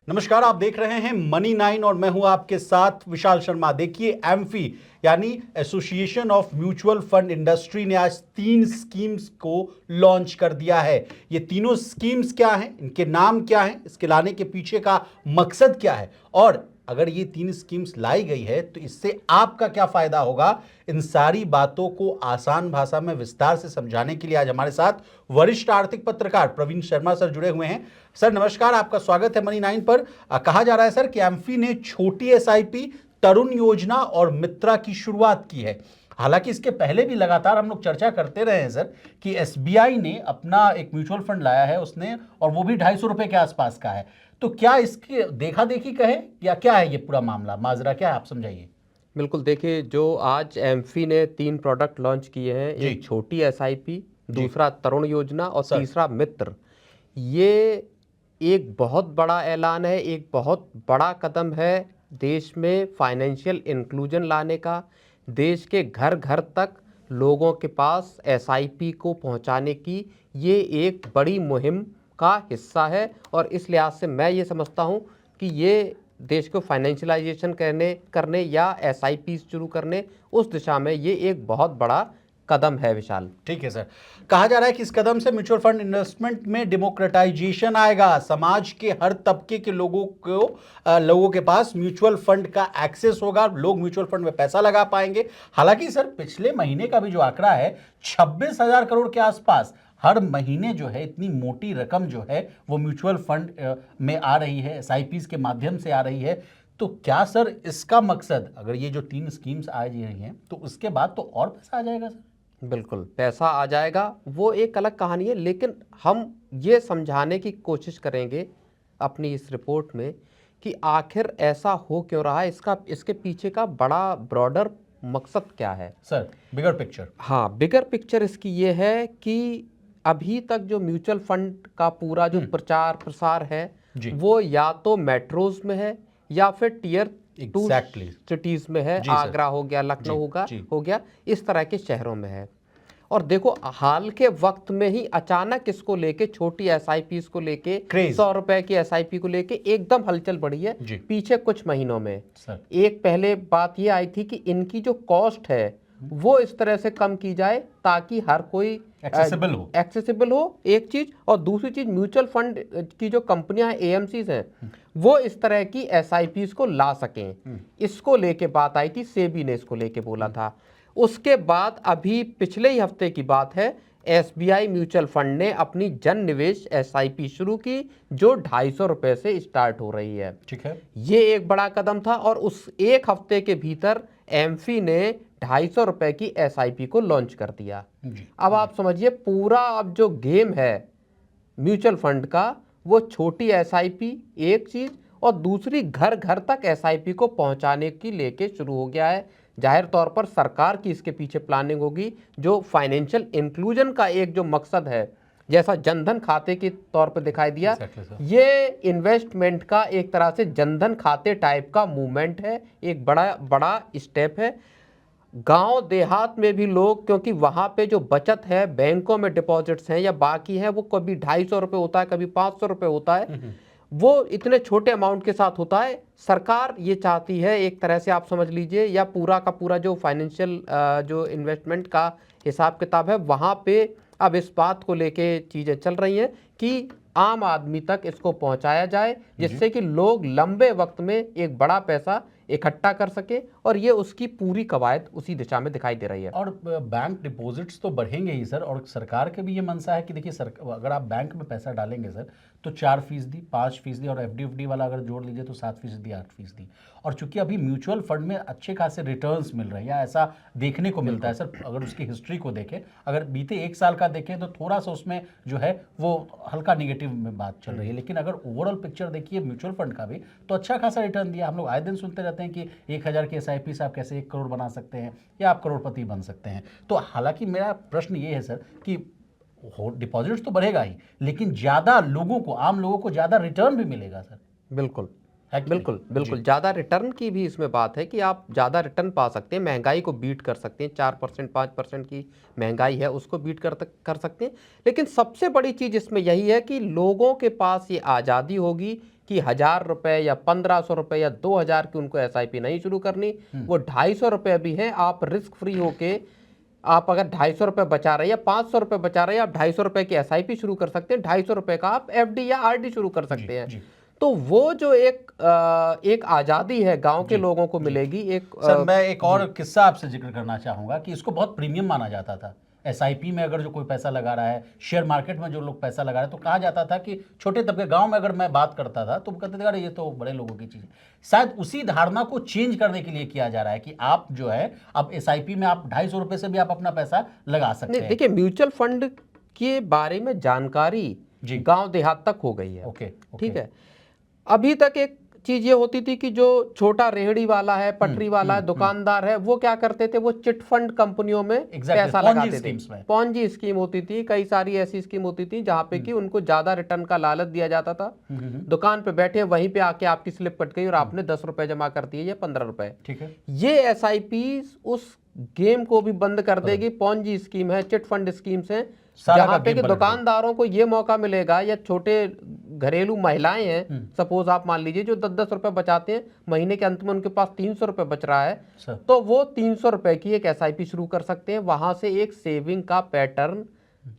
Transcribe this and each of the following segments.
नमस्कार, आप देख रहे हैं मनी 9 और मैं हूं आपके साथ विशाल शर्मा। देखिए, एमफी यानी association of mutual fund industry ने आज 3 स्कीम्स को लॉन्च कर दिया है। ये तीनों स्कीम्स क्या हैं, इनके नाम क्या हैं, इसके लाने के पीछे का मकसद क्या है और अगर ये 3 स्कीम्स लाई गई है तो इससे आपका क्या फायदा होगा, इन सारी बातों को आसान भाषा में विस्तार से समझाने के लिए आज हमारे साथ वरिष्ठ आर्थिक पत्रकार प्रवीण शर्मा सर जुड़े हुए हैं। सर नमस्कार, आपका स्वागत है मनी 9 पर। कहा जा रहा है सर कि एमफी ने छोटी एसआईपी, तरुण योजना और मित्रा की शुरुआत की है। हालांकि इसके पहले भी लगातार हम लोग चर्चा करते रहे हैं सर कि एसबीआई ने अपना एक म्यूचुअल फंड लाया है उसने, और वो भी 250 रुपए के आसपास का है। तो क्या इसकी देखा देखी कहे या क्या है ये पूरा मामला, माजरा क्या है, आप समझाइए। बिल्कुल, देखिए जो आज एमफी ने 3 प्रोडक्ट लॉन्च किए हैं, एक छोटी एसआईपी, दूसरा तरुण योजना और तीसरा मित्र। ये एक बहुत बड़ा ऐलान है, एक बहुत बड़ा कदम है देश में फाइनेंशियल इंक्लूजन लाने का, देश के घर घर तक लोगों के पास एसआईपी को पहुंचाने की। ये एक बड़ी मुहिम का हिस्सा है और इस लिहाज से मैं ये समझता हूं कि ये देश को फाइनेंशियलाइजेशन करने या एसआईपी शुरू करने, उस दिशा में ये एक बहुत बड़ा कदम है विशाल। ठीक है सर। कहा जा रहा है कि इस कदम से म्यूचुअल फंड इन्वेस्टमेंट में डेमोक्रेटाइजेशन आएगा, समाज के हर तबके के लोगों के पास म्यूचुअल फंड का एक्सेस होगा, लोग म्यूचुअल फंड में पैसा लगा पाएंगे। हालांकि सर पिछले महीने का भी जो आंकड़ा है 26,000 करोड़ के आसपास हर महीने जो है, इतनी मोटी रकम जो है वो म्यूचुअल फंड में आ रही है, एसआईपीज के माध्यम से आ रही है। तो क्या सर इसका मकसद, अगर ये जो 3 स्कीम्स आ रही हैं तो उसके बाद तो और पैसा आ जाएगा सर? बिल्कुल पैसा आ जाएगा, वो एक अलग कहानी है, लेकिन हम ये समझाने की कोशिश करेंगे अपनी इस रिपोर्ट में कि आखिर ऐसा हो क्यों रहा है, इसके पीछे का बड़ा ब्रॉडर मकसद क्या है सर। Bigger picture. हाँ, बिगर पिक्चर इसकी ये है कि अभी तक जो म्यूचुअल फंड का पूरा जो प्रचार प्रसार है वो या तो मेट्रोज में है या फिर टियर 2 सिटीज में है। आगरा हो गया, लखनऊ हो गया, इस तरह के शहरों में है। और देखो, हाल के वक्त में ही अचानक इसको लेके, छोटी एसआईपी को लेके, 100 रुपए की एसआईपी को लेके एकदम हलचल बढ़ी है पीछे कुछ महीनों में। एक पहले बात ये आई थी कि इनकी जो कॉस्ट है वो इस तरह से कम की जाए ताकि हर कोई एक्सेसिबल हो, एक चीज। और दूसरी चीज, म्यूचुअल फंड की जो कंपनियां हैं, एएमसीज हैं, वो इस तरह की एसआईपीज को ला सकें। इसको लेके बात आई थी, सेबी ने इसको लेके बोला था। उसके बाद अभी पिछले ही हफ्ते की बात है, एसबीआई म्यूचुअल फंड ने अपनी जन निवेश एसआईपी शुरू की जो 250 रुपए से स्टार्ट हो रही है। ठीक है, ये एक बड़ा कदम था और उस एक हफ्ते के भीतर एमफी ने 250 रुपए की एसआईपी को लॉन्च कर दिया। अब आप समझिए, पूरा अब जो गेम है म्यूचुअल फंड का, वो छोटी एसआईपी एक चीज और दूसरी घर घर तक एसआईपी को पहुंचाने की लेके शुरू हो गया है। जाहिर तौर पर सरकार की इसके पीछे प्लानिंग होगी, जो फाइनेंशियल इंक्लूजन का एक जो मकसद है, जैसा जनधन खाते के तौर पर दिखाई दिया। ये इन्वेस्टमेंट का एक तरह से जनधन खाते टाइप का मूवमेंट है, एक बड़ा बड़ा स्टेप है। गांव देहात में भी लोग, क्योंकि वहां पे जो बचत है, बैंकों में डिपॉजिट्स हैं या बाकी है, वो कभी 250 रुपये होता है, कभी 500 रुपये होता है, वो इतने छोटे अमाउंट के साथ होता है। सरकार ये चाहती है, एक तरह से आप समझ लीजिए, या पूरा का पूरा जो फाइनेंशियल जो इन्वेस्टमेंट का हिसाब किताब है, वहाँ पे अब इस बात को लेके चीज़ें चल रही हैं कि आम आदमी तक इसको पहुंचाया जाए, जिससे कि लोग लंबे वक्त में एक बड़ा पैसा इकट्ठा कर सके, और ये उसकी पूरी कवायद उसी दिशा में दिखाई दे रही है। और बैंक डिपॉजिट्स तो बढ़ेंगे ही सर, और सरकार के भी ये मनसा है कि देखिए सर, अगर आप बैंक में पैसा डालेंगे सर तो 4%, 5%, और एफडी वाला अगर जोड़ लीजिए तो 7%, 8%। और चूंकि अभी म्यूचुअल फंड में अच्छे खासे रिटर्न्स मिल रहे हैं, या ऐसा देखने को मिलता है सर, अगर उसकी हिस्ट्री को देखें, अगर बीते 1 साल का देखें तो थोड़ा सा उसमें जो है वो हल्का निगेटिव में बात चल रही है, लेकिन अगर ओवरऑल पिक्चर देखिए म्यूचुअल फंड का भी, तो अच्छा खासा रिटर्न दिया। हम लोग आए दिन सुनते रहते हैं कि 1,000 की एसआईपी से आप कैसे 1 करोड़ बना सकते हैं या आप करोड़पति बन सकते हैं। तो हालांकि मेरा प्रश्न ये है सर कि डिपॉजिट्स तो बढ़ेगा ही, लेकिन ज्यादा लोगों को, आम लोगों को ज्यादा रिटर्न भी मिलेगा सर। बिल्कुल बिल्कुल ज़्यादा रिटर्न की भी इसमें बात है कि आप ज़्यादा रिटर्न पा सकते हैं, महंगाई को बीट कर सकते हैं। 4% 5% की महंगाई है, उसको बीट कर सकते हैं। लेकिन सबसे बड़ी चीज़ इसमें यही है कि लोगों के पास ये आज़ादी होगी कि 1000 रुपए या 1500 रुपए या 2000 की उनको एसआईपी नहीं शुरू करनी, वो 250 रुपए भी है। आप रिस्क फ्री होके आप अगर 250 रुपए बचा रहे हैं या 500 रुपए बचा रहे हैं, आप 250 रुपए की एसआईपी शुरू कर सकते हैं, 250 रुपए का आप एफडी या आरडी शुरू कर सकते हैं। तो वो जो एक आज़ादी है गांव के लोगों को मिलेगी। सर मैं एक और किस्सा आपसे जिक्र करना चाहूंगा कि इसको बहुत प्रीमियम माना जाता था। एसआईपी में अगर जो कोई पैसा लगा रहा है, शेयर मार्केट में जो लोग पैसा लगा रहे हैं, तो कहा जाता था कि छोटे तबके, गांव में अगर मैं बात करता था तो कहते थे अरे ये तो बड़े लोगों की चीज़ है। शायद उसी धारणा को चेंज करने के लिए किया जा रहा है कि आप जो है अब एसआईपी में आप 250 रुपए से भी आप अपना पैसा लगा सकते हैं। देखिए, म्यूचुअल फंड के बारे में जानकारी गांव देहात तक हो गई है। ओके, ठीक है। अभी तक एक चीज ये होती थी कि जो छोटा रेहड़ी वाला है, पटरी वाला है, दुकानदार है, वो क्या करते थे, वो चिट फंड कंपनियों में पैसा लगाते थे। पॉन्जी स्कीम होती थी, कई सारी ऐसी स्कीम होती थी जहां पे कि उनको ज्यादा रिटर्न का लालच दिया जाता था। दुकान पे बैठे वहीं पे आके आपकी स्लिप कट गई और आपने 10 रुपए जमा कर दिए या 15 रुपए। ठीक है। ये एसआईपी उस गेम को भी बंद कर देगी। पॉन्जी स्कीम है, चिट फंड स्कीम है, जहां पे कि दुकानदारों को ये मौका मिलेगा, या छोटे घरेलू महिलाएं हैं, सपोज आप मान लीजिए जो 10-10 रुपए बचाते हैं, महीने के अंत में उनके पास 300 रुपए बच रहा है, तो वो 300 रुपए की एक एसआईपी शुरू कर सकते हैं। वहां से एक सेविंग का पैटर्न,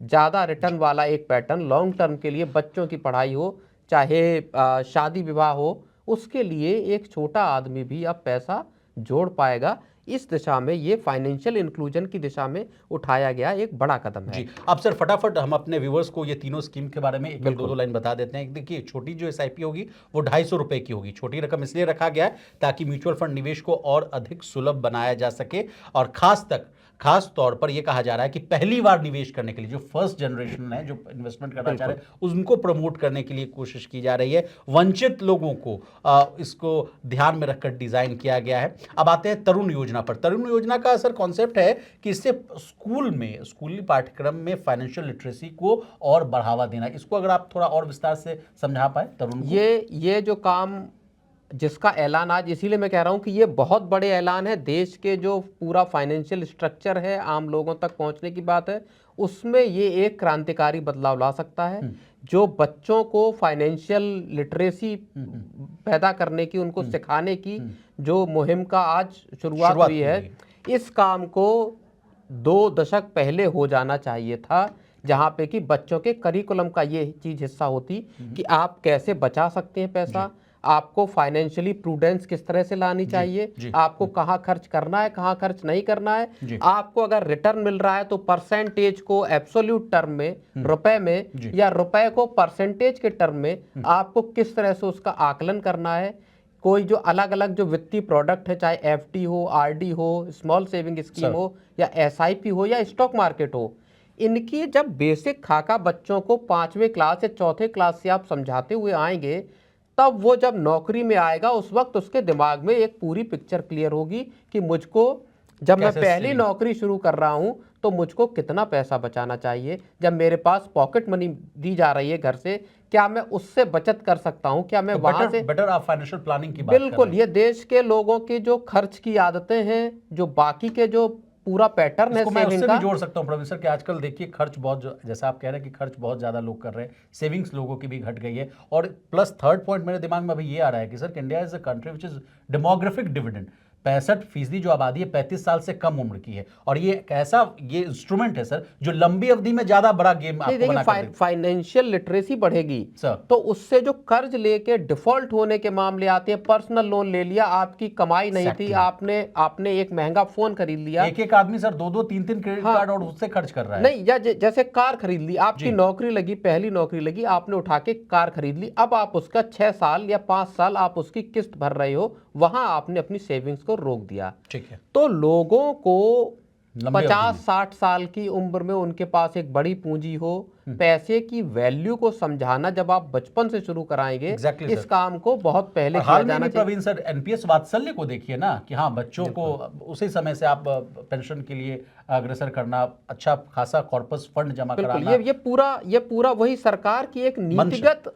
ज्यादा रिटर्न वाला एक पैटर्न, लॉन्ग टर्म के लिए, बच्चों की पढ़ाई हो चाहे शादी विवाह हो, उसके लिए एक छोटा आदमी भी अब पैसा जोड़ पाएगा। इस दिशा में ये फाइनेंशियल इंक्लूजन की दिशा में उठाया गया एक बड़ा कदम है। जी, अब सर फटाफट हम अपने व्यूवर्स को ये तीनों स्कीम के बारे में एक दो लाइन बता देते हैं। देखिए, छोटी जो एसआईपी होगी वो 250 रुपए की होगी। छोटी रकम इसलिए रखा गया है ताकि म्यूचुअल फंड निवेश को और अधिक सुलभ बनाया जा सके, और खास तौर पर यह कहा जा रहा है कि पहली बार निवेश करने के लिए जो फर्स्ट जनरेशन है, जो इन्वेस्टमेंट करना चाह रहे हैं, उनको प्रमोट करने के लिए कोशिश की जा रही है। वंचित लोगों को इसको ध्यान में रखकर डिजाइन किया गया है। अब आते हैं तरुण योजना पर। तरुण योजना का सर कॉन्सेप्ट है कि इससे स्कूली पाठ्यक्रम में फाइनेंशियल लिटरेसी को और बढ़ावा देना। इसको अगर आप थोड़ा और विस्तार से समझा पाए तरुण को। ये जो काम जिसका ऐलान आज, इसीलिए मैं कह रहा हूं कि ये बहुत बड़े ऐलान है। देश के जो पूरा फाइनेंशियल स्ट्रक्चर है, आम लोगों तक पहुंचने की बात है, उसमें ये एक क्रांतिकारी बदलाव ला सकता है। जो बच्चों को फाइनेंशियल लिटरेसी पैदा करने की, उनको सिखाने की जो मुहिम का आज शुरुआत हुई है, इस काम को 2 दशक पहले हो जाना चाहिए था, जहां पे कि बच्चों के करिकुलम का ये चीज हिस्सा होती कि आप कैसे बचा सकते हैं पैसा, आपको फाइनेंशियली प्रूडेंस किस तरह से लानी चाहिए, आपको कहाँ खर्च करना है, कहाँ खर्च नहीं करना है, आपको अगर रिटर्न मिल रहा है तो परसेंटेज को एब्सोल्यूट टर्म में, रुपए में, या रुपए को परसेंटेज के टर्म में आपको किस तरह से उसका आकलन करना है। कोई जो अलग अलग जो वित्तीय प्रोडक्ट है, चाहे एफडी हो, आरडी हो, स्मॉल सेविंग स्कीम हो, या एसआईपी हो, या स्टॉक मार्केट हो, इनकी जब बेसिक खाका बच्चों को 5वें क्लास या 4थे क्लास से आप समझाते हुए आएंगे, तब वो जब नौकरी में आएगा उस वक्त उसके दिमाग में एक पूरी पिक्चर क्लियर होगी कि मुझको जब मैं पहली नौकरी शुरू कर रहा हूं तो मुझको कितना पैसा बचाना चाहिए, जब मेरे पास पॉकेट मनी दी जा रही है घर से, क्या मैं उससे बचत कर सकता हूं, क्या मैं तो वहां से बेटर आप फाइनेंशियल प्लानिंग की बात कर रहे हैं। बिल्कुल, ये देश के लोगों की जो खर्च की आदतें हैं, जो बाकी के जो पूरा पैटर्न है, मैं उससे भी जोड़ सकता हूं प्रोफेसर कि आजकल देखिए खर्च बहुत, जैसा आप कह रहे हैं कि खर्च बहुत ज्यादा लोग कर रहे हैं, सेविंग्स लोगों की भी घट गई है। और प्लस थर्ड पॉइंट मेरे दिमाग में अभी ये आ रहा है कि sir India is a country which is demographic dividend. 65% जो आबादी है 35 साल से कम उम्र की है, और ये ऐसा ये इंस्ट्रूमेंट है सर जो लंबी अवधि में ज्यादा बड़ा गेम आपको बना कर देगा। फाइनेंशियल लिटरेसी बढ़ेगी तो उससे जो कर्ज लेके डिफॉल्ट होने के मामले आते हैं, पर्सनल लोन ले लिया, आपकी कमाई नहीं थी, आपने एक महंगा फोन खरीद लिया, एक आदमी सर 2-2 3-3 क्रेडिट कार्ड और उससे खर्च कर रहा है। नहीं, या जैसे कार खरीद ली, आपकी नौकरी लगी, पहली नौकरी लगी, आपने उठा के कार खरीद ली, अब आप उसका 6 साल या 5 साल आप उसकी किस्त भर रहे हो, वहां आपने अपनी सेविंग्स को रोक दिया। ठीक है। तो लोगों को 50-60 साल की उम्र में उनके पास एक बड़ी पूंजी हो, पैसे की वैल्यू को समझाना जब आप बचपन से शुरू कराएंगे, इस काम को बहुत पहले किया जाना चाहिए। प्रवीण सर, एनपीएस वात्सल्य को देखिए ना कि हाँ, बच्चों को उसी समय से आप पेंशन के लिए अग्रसर करना, अच्छा खासा कॉर्पस फंड जमा कराना, ये पूरा वही सरकार की एक नीतिगत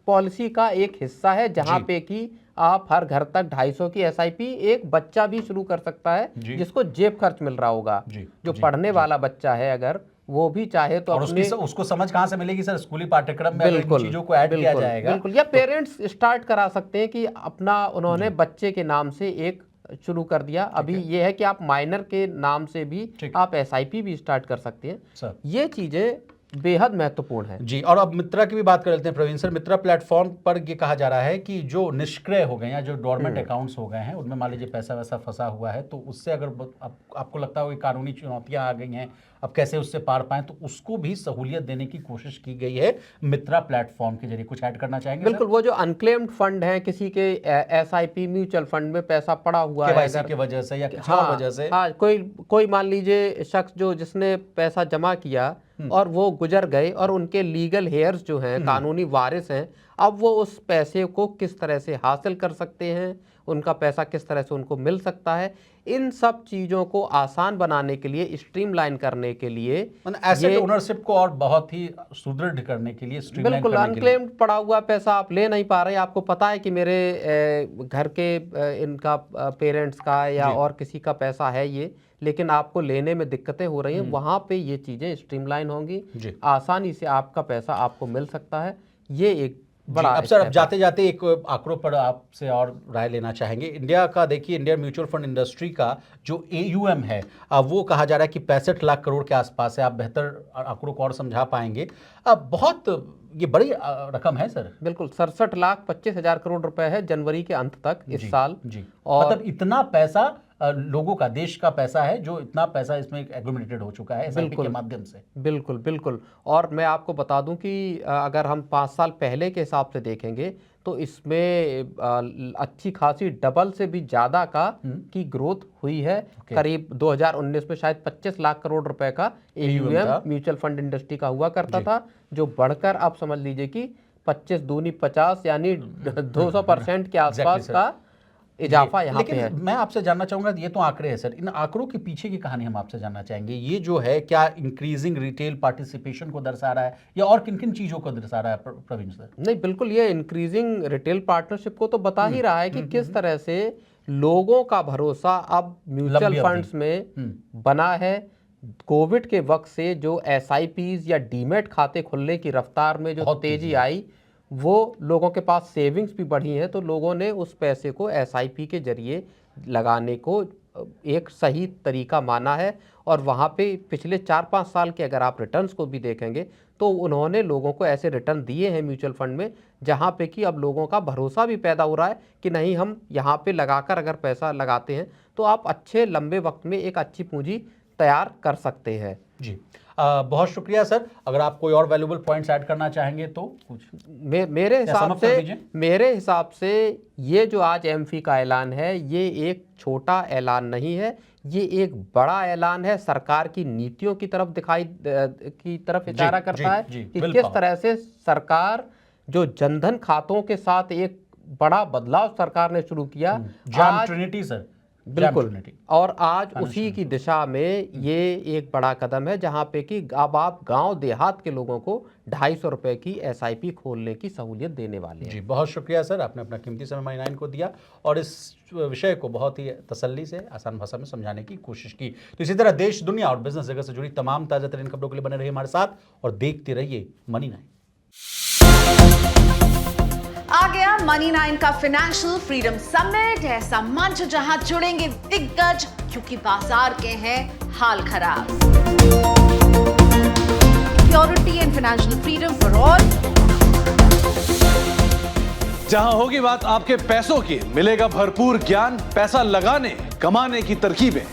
पॉलिसी का एक हिस्सा है, जहां पे कि आप हर घर तक 250 की एसआईपी एक बच्चा भी शुरू कर सकता है जिसको जेब खर्च मिल रहा होगा। जो पढ़ने वाला बच्चा है, अगर वो भी चाहे तो और अपने उसको समझ कहाँ से मिलेगी सर? स्कूली पाठ्यक्रम में बिल्कुल इन चीजों को ऐड किया जाएगा। बिल्कुल, या पेरेंट्स स्टार्ट करा सकते हैं कि अपना उन्होंने बच्चे के नाम से एक शुरू कर दिया। अभी ये है कि आप माइनर के नाम से भी आप एसआईपी भी स्टार्ट कर सकते हैं। ये चीजें बेहद महत्वपूर्ण है जी। और अब मित्रा की भी बात कर लेते हैं प्रवीण सर। मित्रा प्लेटफॉर्म पर ये कहा जा रहा है कि जो निष्क्रिय हो गए या जो डोरमेंट अकाउंट्स हो गए हैं, उनमें मान लीजिए पैसा वैसा फंसा हुआ है, तो उससे अगर आपको लगता हो कि कानूनी चुनौतियां आ गई हैं, अब कैसे उससे पार पाएं, तो उसको भी सहूलियत देने की कोशिश की गई है मित्रा प्लेटफॉर्म के जरिए। कुछ ऐड करना चाहेंगे? बिल्कुल, वो जो अनक्लेम्ड फंड है, किसी के एसआईपी म्यूचुअल फंड में पैसा पड़ा हुआ है केवाईसी की वजह से या किसी और वजह से, कोई मान लीजिए शख्स जो जिसने पैसा जमा किया और वो गुजर गए और उनके लीगल हेयर्स जो हैं, कानूनी वारिस हैं, अब वो उस पैसे को किस तरह से हासिल कर सकते हैं, उनका पैसा किस तरह से उनको मिल सकता है, इन सब चीज़ों को आसान बनाने के लिए, स्ट्रीमलाइन करने के लिए, एसेट ओनरशिप को और बहुत ही सुदृढ़ करने के लिए, स्ट्रीमलाइन बिल्कुल, करने के लिए। अनक्लेम्ड पड़ा हुआ पैसा आप ले नहीं पा रहे, आपको पता है कि मेरे घर के इनका पेरेंट्स का या और किसी का पैसा है ये, लेकिन आपको लेने में दिक्कतें हो रही हैं, वहाँ पे ये चीज़ें स्ट्रीमलाइन होंगी, आसानी से आपका पैसा आपको मिल सकता है। ये एक बड़ा। अब सर, अब जाते जाते एक आंकड़ों पर आपसे और राय लेना चाहेंगे। इंडिया का देखिए, इंडियन म्यूचुअल फंड इंडस्ट्री का जो AUM है, वो कहा जा रहा है कि 65 लाख करोड़ के आसपास है। आप बेहतर आंकड़ों को और समझा पाएंगे। अब बहुत ये बड़ी रकम है सर। बिल्कुल, 67,25,000 करोड़ रुपए है जनवरी के अंत तक इस साल। जी। और मतलब इतना पैसा लोगों का, देश का पैसा है, जो इतना पैसा इसमें एग्रीमेंटेड हो चुका है एसआईपी के माध्यम से। बिल्कुल बिल्कुल। और मैं आपको बता दूं कि अगर हम 5 साल पहले के हिसाब से देखेंगे तो इसमें अच्छी खासी डबल से भी ज़्यादा की ग्रोथ हुई है। करीब 2019 में शायद 25 लाख करोड़ रुपए का AUM म्यूचुअल फंड इंडस्ट्री का हुआ करता था, जो बढ़कर आप समझ लीजिए कि 25 दूनी 50 यानी 200% के आसपास का इजाफा यहाँ पे है। मैं आपसे जानना चाहूंगा, ये तो आंकड़े हैं सर, इन आंकड़ों के पीछे की कहानी हम आपसे जानना चाहेंगे। ये जो है, क्या इंक्रीजिंग रिटेल पार्टिसिपेशन को दर्शा रहा है या और किन किन चीजों को दर्शा रहा है प्रवीण सर? नहीं, बिल्कुल, ये इंक्रीजिंग रिटेल पार्टनरशिप को तो बता ही रहा है कि किस तरह से लोगों का भरोसा अब म्यूचुअल फंड्स में बना है। कोविड के वक्त से जो SIPs या डीमेट खाते खुलने की रफ्तार में जो तेजी आई, वो लोगों के पास सेविंग्स भी बढ़ी हैं, तो लोगों ने उस पैसे को SIP के जरिए लगाने को एक सही तरीका माना है। और वहाँ पे पिछले 4-5 साल के अगर आप रिटर्न्स को भी देखेंगे तो उन्होंने लोगों को ऐसे रिटर्न दिए हैं म्यूचुअल फंड में, जहाँ पे कि अब लोगों का भरोसा भी पैदा हो रहा है कि नहीं, हम यहाँ पे लगाकर अगर पैसा लगाते हैं तो आप अच्छे लंबे वक्त में एक अच्छी पूंजी तैयार कर सकते हैं। जी, बहुत शुक्रिया सर। अगर आप कोई और वैल्यूएबल पॉइंट्स ऐड करना चाहेंगे तो कुछ। मेरे हिसाब से ये जो आज एमफी का ऐलान है, ये एक छोटा ऐलान नहीं है, ये एक बड़ा ऐलान है। सरकार की नीतियों की तरफ इशारा करता है कि किस तरह से सरकार जो जनधन खातों के साथ एक बड़ा बदलाव सरकार ने शुरू किया। ट्रिनिटी सर, बिल्कुल, और आज उसी की दिशा में ये एक बड़ा कदम है, जहां पे कि अब आप गांव देहात के लोगों को 250 रुपए की SIP खोलने की सहूलियत देने वाले हैं। जी, बहुत शुक्रिया सर, आपने अपना कीमती समय मनी 9 को दिया और इस विषय को बहुत ही तसल्ली से आसान भाषा में समझाने की कोशिश की। तो इसी तरह देश, दुनिया और बिजनेस जगत से जुड़ी तमाम ताजा तरीन खबरों के लिए बने रहिए हमारे साथ और देखते रहिए मनी 9। आ गया मनी 9 का फाइनेंशियल फ्रीडम समिट, ऐसा मंच जहां जुड़ेंगे दिग्गज, क्योंकि बाजार के हैं हाल खराब। Security and financial freedom for all. जहां होगी बात आपके पैसों की, मिलेगा भरपूर ज्ञान, पैसा लगाने कमाने की तरकीबें।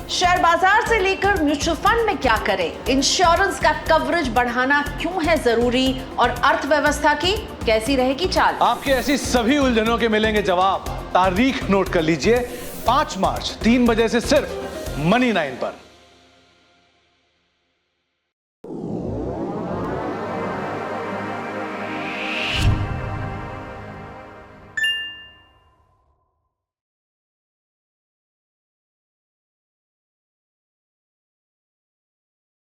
शेयर बाजार से लेकर म्यूचुअल फंड में क्या करें, इंश्योरेंस का कवरेज बढ़ाना क्यों है जरूरी, और अर्थव्यवस्था की कैसी रहेगी चाल। आपके ऐसी सभी उलझनों के मिलेंगे जवाब। तारीख नोट कर लीजिए, 5 मार्च 3 बजे से सिर्फ मनी 9 पर।